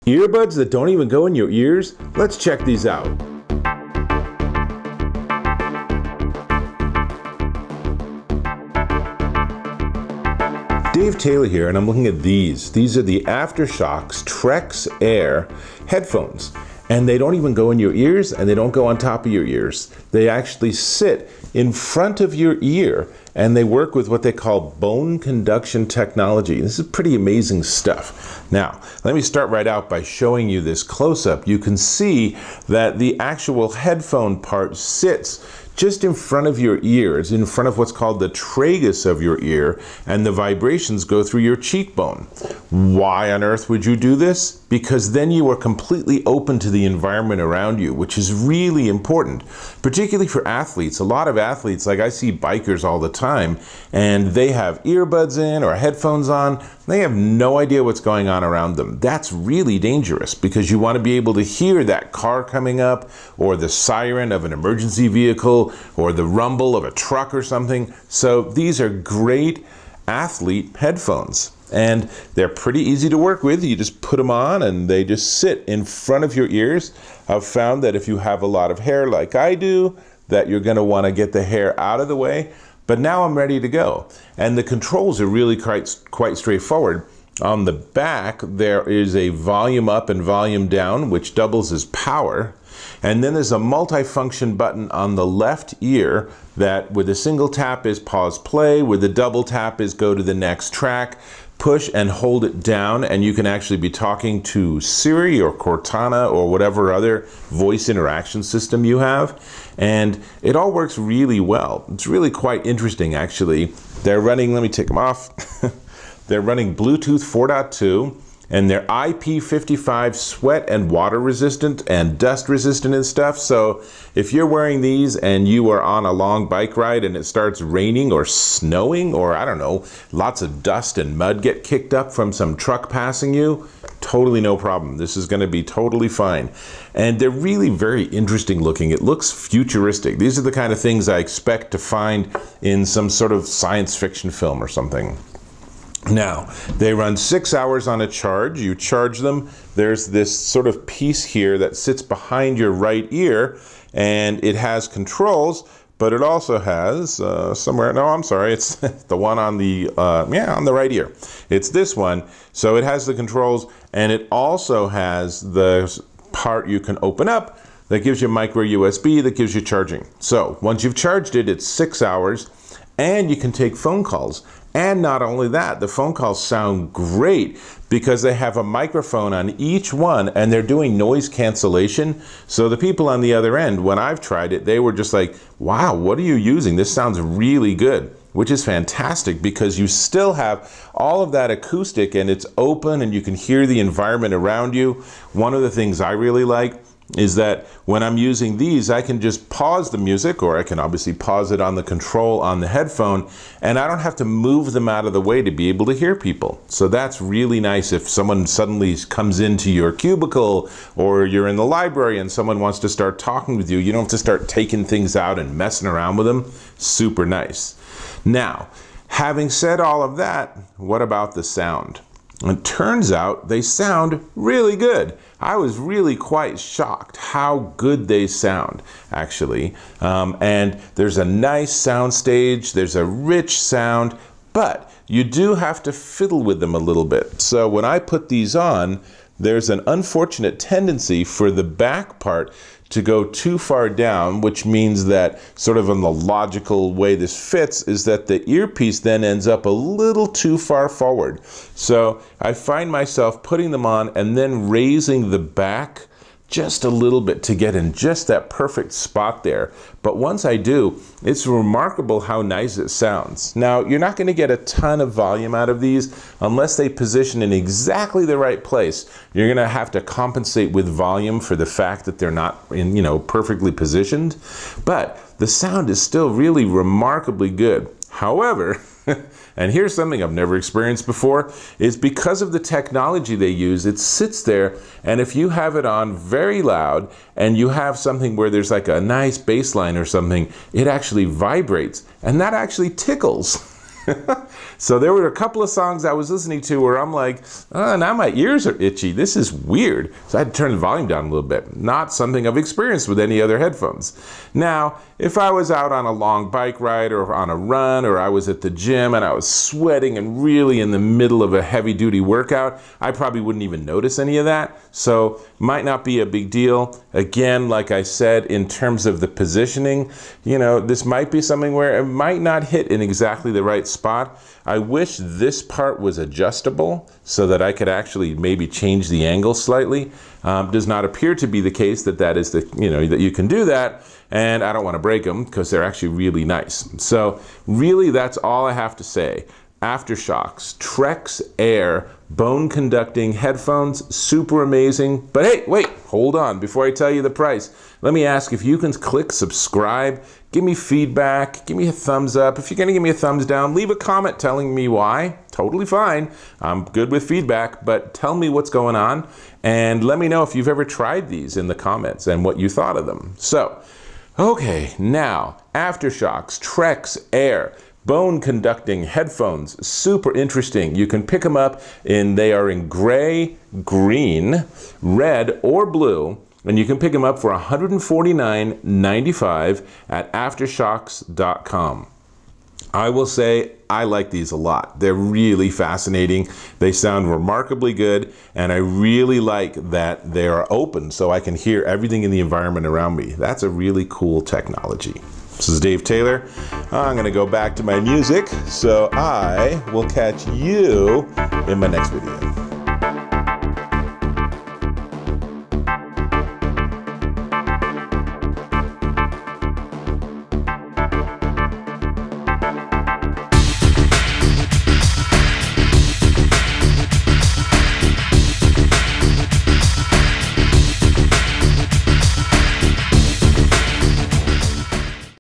Earbuds that don't even go in your ears? Let's check these out. Dave Taylor here, and I'm looking at these. These are the Aftershokz Trekz Air headphones. And they don't even go in your ears, and they don't go on top of your ears. They actually sit in front of your ear, and they work with what they call bone conduction technology. This is pretty amazing stuff. Now, let me start right out by showing you this close-up. You can see that the actual headphone part sits just in front of your ears, in front of what's called the tragus of your ear, and the vibrations go through your cheekbone. Why on earth would you do this? Because then you are completely open to the environment around you, which is really important, particularly for athletes. A lot of athletes, like I see bikers all the time, and they have earbuds in or headphones on. They have no idea what's going on around them. That's really dangerous because you want to be able to hear that car coming up, or the siren of an emergency vehicle, or the rumble of a truck or something. So these are great athlete headphones, and they're pretty easy to work with. You just put them on and they just sit in front of your ears. I've found that if you have a lot of hair like I do, that you're going to want to get the hair out of the way. But now I'm ready to go. And the controls are really quite straightforward. On the back, there is a volume up and volume down, which doubles as power. And then there's a multi-function button on the left ear that with a single tap is pause play, with a double tap is go to the next track. Push and hold it down, and you can actually be talking to Siri or Cortana or whatever other voice interaction system you have. And it all works really well. It's really quite interesting, actually. They're running, let me take them off. They're running Bluetooth 4.2. and they're IP55 sweat and water resistant and dust resistant and stuff. So if you're wearing these and you are on a long bike ride and it starts raining or snowing, or I don't know, lots of dust and mud get kicked up from some truck passing you, totally no problem. This is going to be totally fine. And they're really very interesting looking. It looks futuristic. These are the kind of things I expect to find in some sort of science fiction film or something. Now, they run 6 hours on a charge. You charge them. There's this sort of piece here that sits behind your right ear, and it has controls, but it also has somewhere, no, I'm sorry, it's the one on the, on the right ear. It's this one. So it has the controls, and it also has the part you can open up that gives you micro USB, that gives you charging. So once you've charged it, it's 6 hours, and you can take phone calls. And not only that, the phone calls sound great because they have a microphone on each one and they're doing noise cancellation. So the people on the other end, when I've tried it, they were just like, wow, what are you using? This sounds really good, which is fantastic because you still have all of that acoustic and it's open and you can hear the environment around you. One of the things I really like is that when I'm using these, I can just pause the music, or I can obviously pause it on the control on the headphone, and I don't have to move them out of the way to be able to hear people. So that's really nice if someone suddenly comes into your cubicle, or you're in the library and someone wants to start talking with you. You don't have to start taking things out and messing around with them. Super nice. Now, having said all of that, what about the sound? It turns out they sound really good. I was really quite shocked how good they sound, actually. And there's a nice sound stage, there's a rich sound, but you do have to fiddle with them a little bit. So when I put these on, there's an unfortunate tendency for the back part to go too far down, which means that sort of in the logical way this fits is that the earpiece then ends up a little too far forward. So I find myself putting them on and then raising the back just a little bit to get in just that perfect spot there. But once I do, it's remarkable how nice it sounds. Now, you're not going to get a ton of volume out of these unless they position in exactly the right place. You're going to have to compensate with volume for the fact that they're not in, perfectly positioned. But the sound is still really remarkably good. However, and here's something I've never experienced before, is because of the technology they use, it sits there, and if you have it on very loud and you have something where there's like a nice bass line or something, it actually vibrates, and that actually tickles. So there were a couple of songs I was listening to where I'm like, oh, now my ears are itchy. This is weird. So I had to turn the volume down a little bit. Not something I've experienced with any other headphones. Now, if I was out on a long bike ride or on a run, or I was at the gym and I was sweating and really in the middle of a heavy duty workout, I probably wouldn't even notice any of that. So might not be a big deal. Again, like I said, in terms of the positioning, you know, this might be something where it might not hit in exactly the right spot. I wish this part was adjustable so that I could actually maybe change the angle slightly. Does not appear to be the case that is the, you know, that you can do that. And I don't want to break them because they're actually really nice. So really, that's all I have to say. Aftershokz Trekz Air bone conducting headphones, super amazing. But hey, wait, hold on. Before I tell you the price, let me ask if you can click subscribe, give me feedback, give me a thumbs up. If you're going to give me a thumbs down, leave a comment telling me why. Totally fine. I'm good with feedback, but tell me what's going on and let me know if you've ever tried these in the comments and what you thought of them. So, okay, now Aftershokz Trekz Air bone conducting headphones, super interesting. You can pick them up they are in gray, green, red, or blue, and you can pick them up for $149.95 at aftershokz.com. I will say I like these a lot. They're really fascinating. They sound remarkably good, and I really like that they are open so I can hear everything in the environment around me. That's a really cool technology. This is Dave Taylor. I'm going to go back to my music, so I will catch you in my next video.